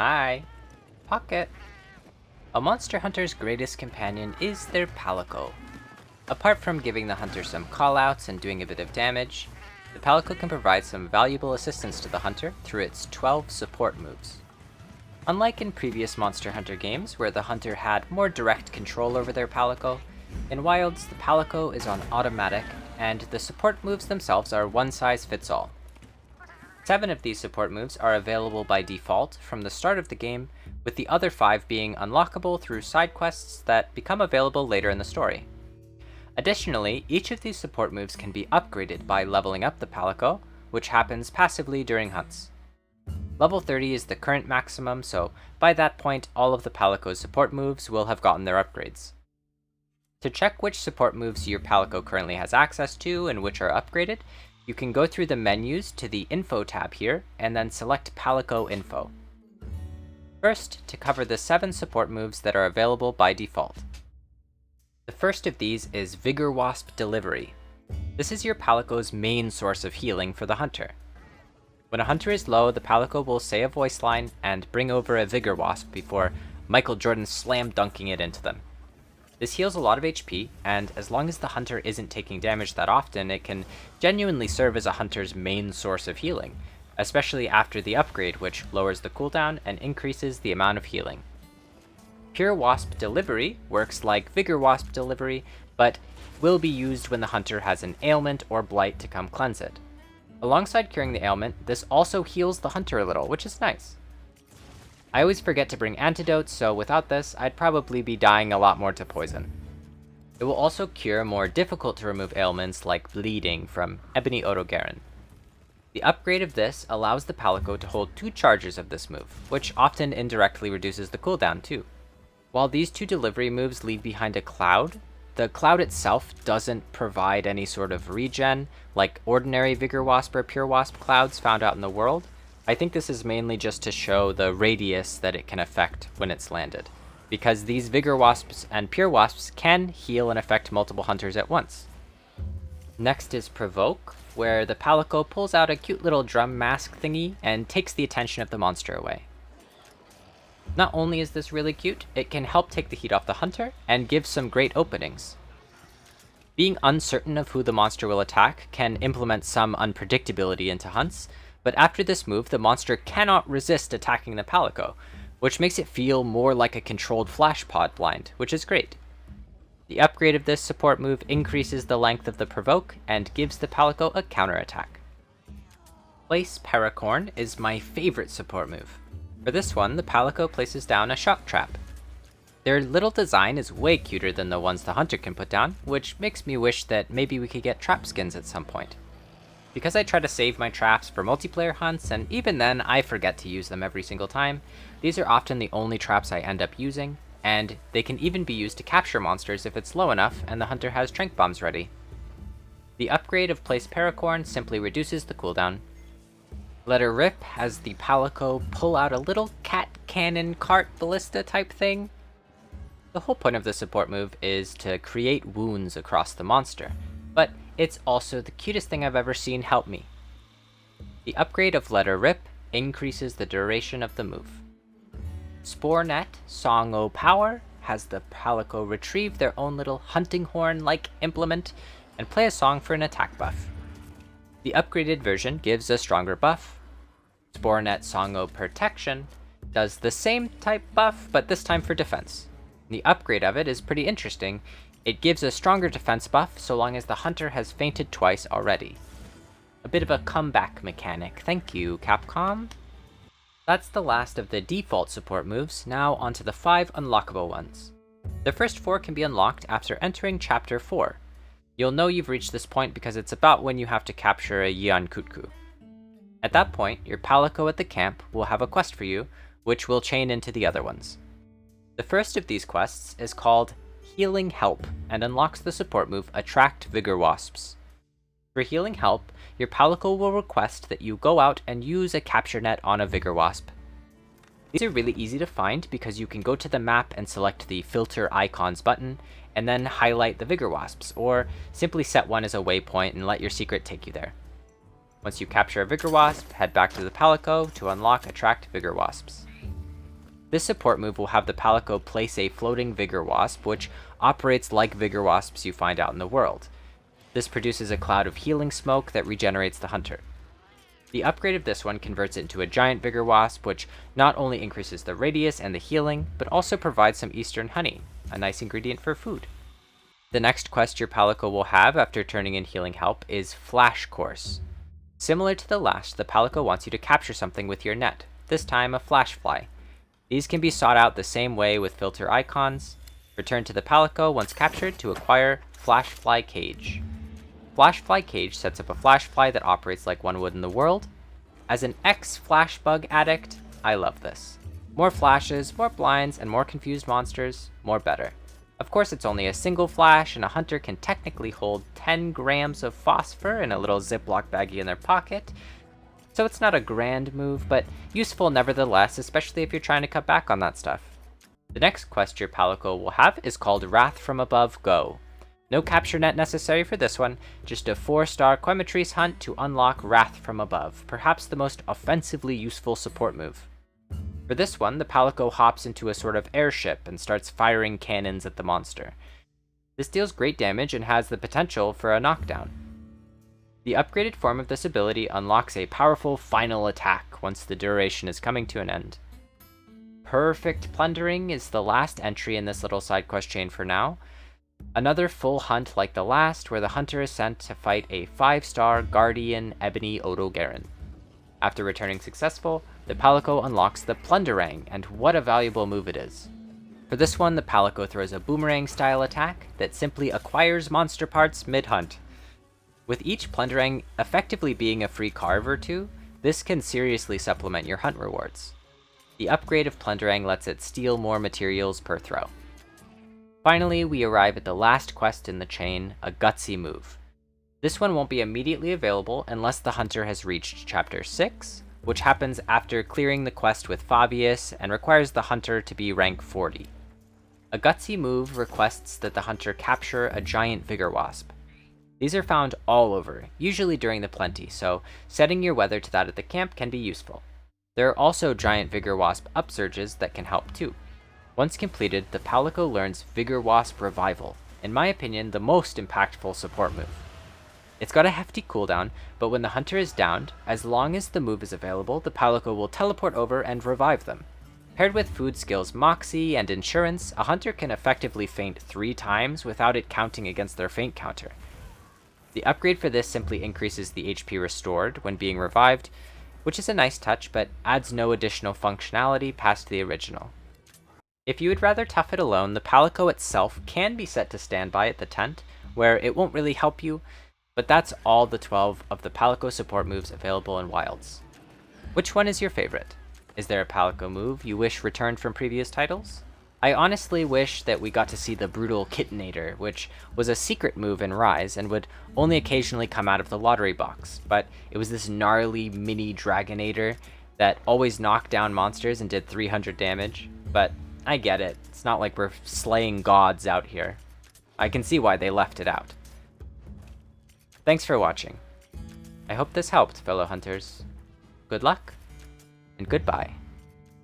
Hi. Pocket. A monster hunter's greatest companion is their Palico. Apart from giving the hunter some callouts and doing a bit of damage, the Palico can provide some valuable assistance to the hunter through its 12 support moves. Unlike in previous Monster Hunter games where the hunter had more direct control over their Palico, in Wilds the Palico is on automatic and the support moves themselves are one size fits all. 7 of these support moves are available by default from the start of the game, with the other 5 being unlockable through side quests that become available later in the story. Additionally, each of these support moves can be upgraded by leveling up the Palico, which happens passively during hunts. Level 30 is the current maximum, so by that point all of the Palico's support moves will have gotten their upgrades. To check which support moves your Palico currently has access to and which are upgraded, you can go through the menus to the Info tab here, and then select Palico Info. First, to cover the 7 support moves that are available by default. The first of these is Vigorwasp Delivery. This is your Palico's main source of healing for the hunter. When a hunter is low, the Palico will say a voice line and bring over a Vigorwasp before Michael Jordan slam dunking it into them. This heals a lot of HP, and as long as the hunter isn't taking damage that often, it can genuinely serve as a hunter's main source of healing, especially after the upgrade, which lowers the cooldown and increases the amount of healing. Purewasp Delivery works like Vigorwasp Delivery, but will be used when the hunter has an ailment or blight to come cleanse it. Alongside curing the ailment, this also heals the hunter a little, which is nice. I always forget to bring antidotes, so without this, I'd probably be dying a lot more to poison. It will also cure more difficult to remove ailments like bleeding from Ebony Otogaron. The upgrade of this allows the Palico to hold 2 charges of this move, which often indirectly reduces the cooldown too. While these 2 delivery moves leave behind a cloud, the cloud itself doesn't provide any sort of regen like ordinary Vigorwasp or Purewasp clouds found out in the world. I think this is mainly just to show the radius that it can affect when it's landed, because these Vigorwasps and Purewasps can heal and affect multiple hunters at once. Next is Provoke, where the Palico pulls out a cute little drum mask thingy and takes the attention of the monster away. Not only is this really cute, it can help take the heat off the hunter and give some great openings. Being uncertain of who the monster will attack can implement some unpredictability into hunts, but after this move, the monster cannot resist attacking the Palico, which makes it feel more like a controlled flash pod blind, which is great. The upgrade of this support move increases the length of the Provoke and gives the Palico a counterattack. Place Paracorn is my favorite support move. For this one, the Palico places down a shock trap. Their little design is way cuter than the ones the hunter can put down, which makes me wish that maybe we could get trap skins at some point. Because I try to save my traps for multiplayer hunts, and even then I forget to use them every single time, these are often the only traps I end up using, and they can even be used to capture monsters if it's low enough and the hunter has tranq bombs ready. The upgrade of Place Paracorn simply reduces the cooldown. er-RRRip has the Palico pull out a little cat cannon cart ballista type thing. The whole point of the support move is to create wounds across the monster, but it's also the cutest thing I've ever seen help me. The upgrade of er-RRRip increases the duration of the move. Sporenet Song O Power has the Palico retrieve their own little hunting horn-like implement and play a song for an attack buff. The upgraded version gives a stronger buff. Sporenet Song O Purrtection does the same type buff, but this time for defense. The upgrade of it is pretty interesting. It gives a stronger defense buff so long as the hunter has fainted twice already. A bit of a comeback mechanic, thank you, Capcom. That's the last of the default support moves, now onto the 5 unlockable ones. The first 4 can be unlocked after entering Chapter 4. You'll know you've reached this point because it's about when you have to capture a Yian-Kut-Ku. At that point, your Palico at the camp will have a quest for you, which will chain into the other ones. The first of these quests is called Healing Help, and unlocks the support move Attract Vigorwasps. For Healing Help, your Palico will request that you go out and use a capture net on a Vigorwasp. These are really easy to find because you can go to the map and select the Filter Icons button, and then highlight the Vigorwasps, or simply set one as a waypoint and let your secret take you there. Once you capture a Vigorwasp, head back to the Palico to unlock Attract Vigorwasps. This support move will have the Palico place a floating Vigorwasp, which operates like Vigorwasps you find out in the world. This produces a cloud of healing smoke that regenerates the hunter. The upgrade of this one converts it into a giant Vigorwasp, which not only increases the radius and the healing, but also provides some eastern honey, a nice ingredient for food. The next quest your Palico will have after turning in healing help is Flash Course. Similar to the last, the Palico wants you to capture something with your net, this time a Flashfly. These can be sought out the same way with filter icons. Return to the Palico once captured to acquire Flashfly Cage. Flashfly Cage sets up a Flashfly that operates like one would in the world. As an ex-Flashbug addict, I love this. More flashes, more blinds, and more confused monsters, more better. Of course, it's only a single flash, and a hunter can technically hold 10 grams of phosphor in a little Ziploc baggie in their pocket, so it's not a grand move, but useful nevertheless, especially if you're trying to cut back on that stuff. The next quest your Palico will have is called Rath-From-Above Go. No capture net necessary for this one, just a 4-star Quematrice hunt to unlock Rath-From-Above, perhaps the most offensively useful support move. For this one, the Palico hops into a sort of airship and starts firing cannons at the monster. This deals great damage and has the potential for a knockdown. The upgraded form of this ability unlocks a powerful final attack once the duration is coming to an end. Perfect Plundering is the last entry in this little side quest chain for now. Another full hunt like the last, where the hunter is sent to fight a 5-star Guardian Ebony Odogaron. After returning successful, the Palico unlocks the Plunderang, and what a valuable move it is. For this one, the Palico throws a boomerang-style attack that simply acquires monster parts mid-hunt. With each Plunderang effectively being a free carve or two, this can seriously supplement your hunt rewards. The upgrade of Plunderang lets it steal more materials per throw. Finally, we arrive at the last quest in the chain, a gutsy move. This one won't be immediately available unless the hunter has reached Chapter 6, which happens after clearing the quest with Fabius and requires the hunter to be rank 40. A gutsy move requests that the hunter capture a giant Vigorwasp. These are found all over, usually during the plenty, so setting your weather to that at the camp can be useful. There are also giant Vigorwasp upsurges that can help too. Once completed, the Palico learns Vigorwasp Revival, in my opinion the most impactful support move. It's got a hefty cooldown, but when the hunter is downed, as long as the move is available, the Palico will teleport over and revive them. Paired with food skills Moxie and Insurance, a hunter can effectively faint 3 times without it counting against their faint counter. The upgrade for this simply increases the HP restored when being revived, which is a nice touch, but adds no additional functionality past the original. If you would rather tough it alone, the Palico itself can be set to standby at the tent, where it won't really help you, but that's all the 12 of the Palico support moves available in Wilds. Which one is your favorite? Is there a Palico move you wish returned from previous titles? I honestly wish that we got to see the brutal Kittonator, which was a secret move in Rise and would only occasionally come out of the lottery box, but it was this gnarly mini Dragonator that always knocked down monsters and did 300 damage, but I get it, it's not like we're slaying gods out here. I can see why they left it out. Thanks for watching. I hope this helped, fellow hunters. Good luck, and goodbye.